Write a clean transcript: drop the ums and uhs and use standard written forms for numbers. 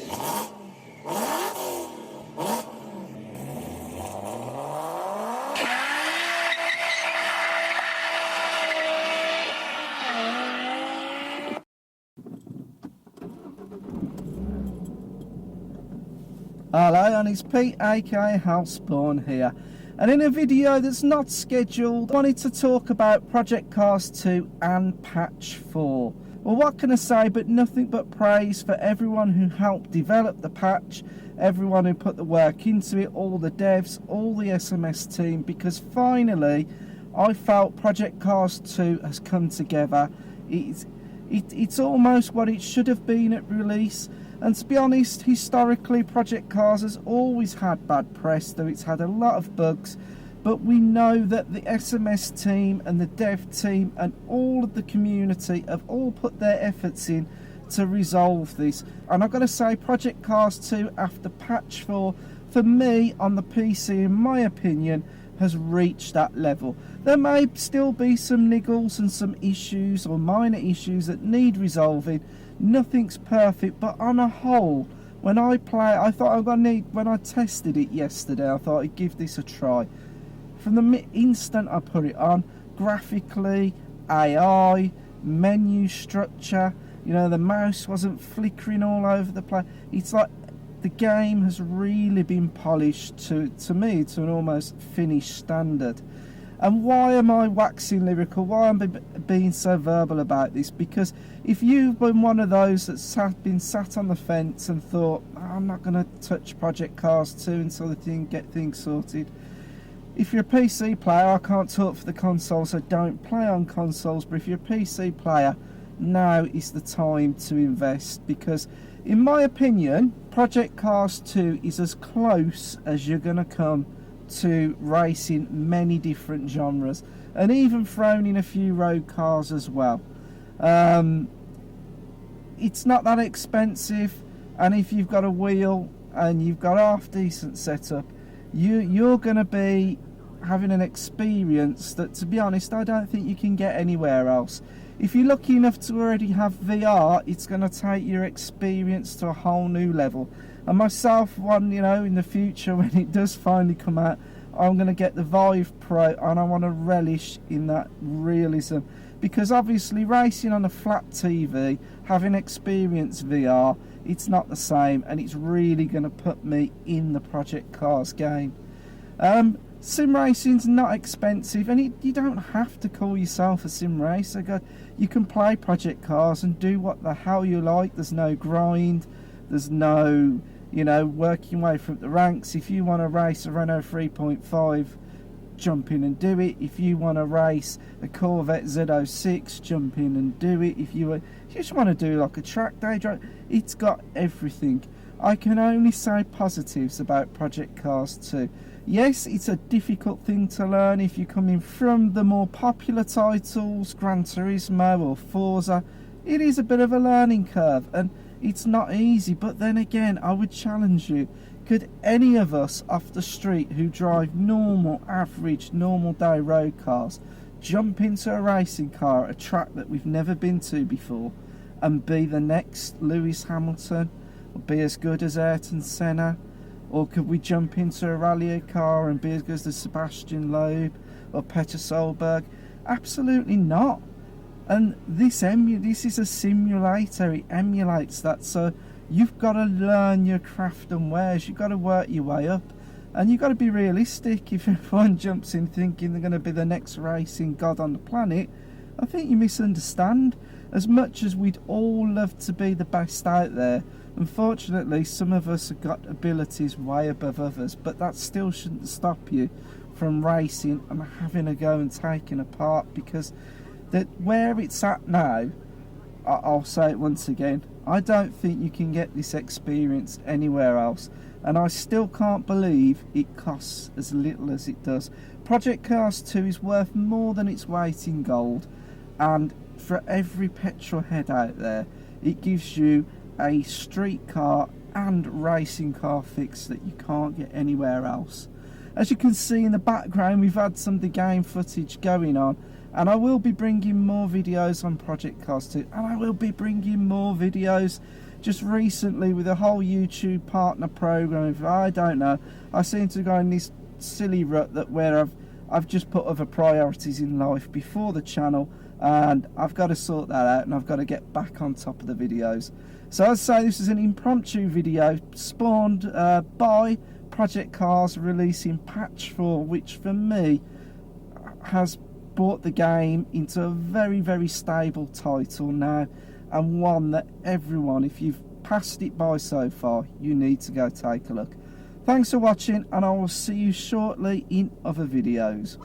Hello, and it's Pete aka Houseborn here, and in a video that's not scheduled, I wanted to talk about Project Cars 2 and Patch 4. Well, what can I say but nothing but praise for everyone who helped develop the patch, everyone who put the work into it, all the devs, all the SMS team, because finally I felt Project Cars 2 has come together. It's almost what it should have been at release. And to be honest, historically Project Cars has always had bad press, though it's had a lot of bugs, but we know that the SMS team and the dev team and all of the community have all put their efforts in to resolve this. And I've got to say, Project Cars 2 after Patch 4, for me on the PC, in my opinion, has reached that level. There may still be some niggles and some issues or minor issues that need resolving. Nothing's perfect, but on a whole, when I play, I thought when I tested it yesterday, I thought I'd give this a try. From the instant I put it on, graphically, AI, menu structure, you know, the mouse wasn't flickering all over the place. It's like the game has really been polished to me to an almost finished standard. And why am I waxing lyrical? Why am I being so verbal about this? Because if you've been one of those that's been sat on the fence and thought, oh, I'm not going to touch Project Cars 2 until get things sorted. If you're a PC player, I can't talk for the consoles, so don't play on consoles, but if you're a PC player, now is the time to invest, because in my opinion, Project Cars 2 is as close as you're going to come to racing many different genres, and even thrown in a few road cars as well. It's not that expensive, and if you've got a wheel and you've got half decent setup, you're going to be having an experience that, to be honest, I don't think you can get anywhere else. If you're lucky enough to already have VR, it's going to take your experience to a whole new level. And myself, you know, in the future when it does finally come out, I'm going to get the Vive Pro, and I want to relish in that realism, because obviously racing on a flat TV, having experienced VR, it's not the same, and it's really going to put me in the Project Cars game. Sim racing's not expensive, and you don't have to call yourself a sim racer. You can play Project Cars and do what the hell you like. There's no grind, there's no, you know, working way from the ranks. If you want to race a Renault 3.5, jump in and do it. If you want to race a Corvette Z06, jump in and do it. If you just want to do like a track day drive, it's got everything. I can only say positives about Project Cars 2. Yes, it's a difficult thing to learn if you're coming from the more popular titles, Gran Turismo or Forza. It is a bit of a learning curve, and it's not easy, but then again, I would challenge you. Could any of us off the street who drive normal, average, normal day road cars jump into a racing car at a track that we've never been to before and be the next Lewis Hamilton, or be as good as Ayrton Senna? Or could we jump into a rally car and be as good as Sebastian Loeb or Peter Solberg? Absolutely not. And this is a simulator. It emulates that. So you've got to learn your craft and wares. You've got to work your way up, and you've got to be realistic. If everyone jumps in thinking they're going to be the next racing god on the planet, I think you misunderstand. As much as we'd all love to be the best out there, unfortunately some of us have got abilities way above others, but that still shouldn't stop you from racing and having a go and taking a part, because that where it's at now, I'll say it once again, I don't think you can get this experience anywhere else, and I still can't believe it costs as little as it does. Project Cars 2 is worth more than its weight in gold, and for every petrol head out there, it gives you a street car and racing car fix that you can't get anywhere else. As you can see in the background, we've had some of the game footage going on, and I will be bringing more videos on Project Cars 2, and I will be bringing more videos just recently with the whole YouTube partner program, I don't know, I seem to go in this silly rut that where I've just put other priorities in life before the channel, and I've got to sort that out, and I've got to get back on top of the videos. So I'd say this is an impromptu video spawned by Project Cars releasing patch 4, which for me has brought the game into a very, very stable title now, and one that everyone, if you've passed it by so far, you need to go take a look. Thanks for watching, and I will see you shortly in other videos.